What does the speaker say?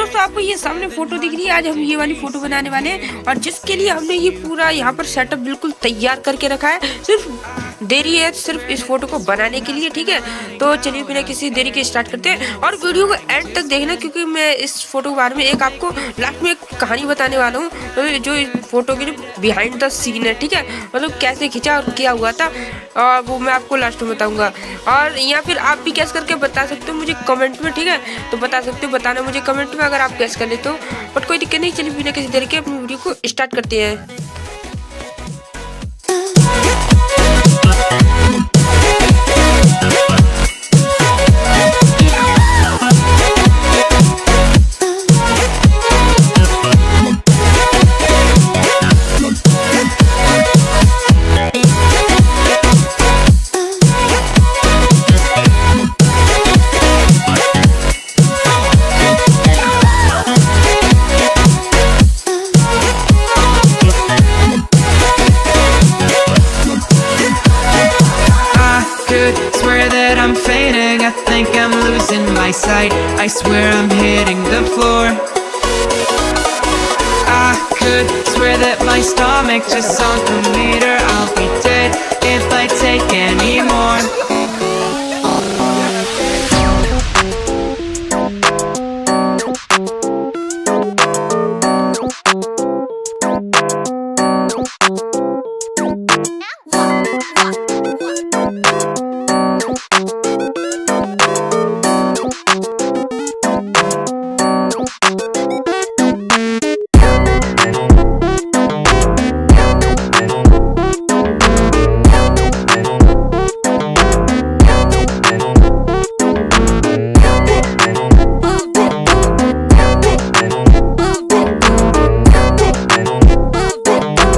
दोस्तों आपको ये सामने फोटो दिख रही है, आज हम ये वाली फोटो बनाने वाले हैं और जिसके लिए हमने ये पूरा यहाँ पर सेटअप बिल्कुल तैयार करके रखा है। सिर्फ देरी है सिर्फ इस फोटो को बनाने के लिए, ठीक है। तो चलिए बिना किसी देरी के स्टार्ट करते हैं और वीडियो को एंड तक देखना, क्योंकि मैं इस फोटो के बारे में एक आपको लास्ट में एक कहानी बताने वाला हूँ, जो इस फोटो के बिहाइंड द सीन है, ठीक है। मतलब कैसे खींचा और क्या हुआ था, और वो मैं आपको लास्ट में बताऊंगा। और या फिर आप भी कैस करके बता सकते हो मुझे कमेंट में, ठीक है। तो बता सकते हो, बताना मुझे कमेंट में अगर आप कैस कर लेते हो, बट कोई दिक्कत नहीं। चलिए बिना किसी देरी के अपनी वीडियो को स्टार्ट करते हैं। Swear that I'm fainting, I think I'm losing my sight, I swear I'm hitting the floor. I could swear that my stomach just sunk a meter, I'll be dead if I take any more.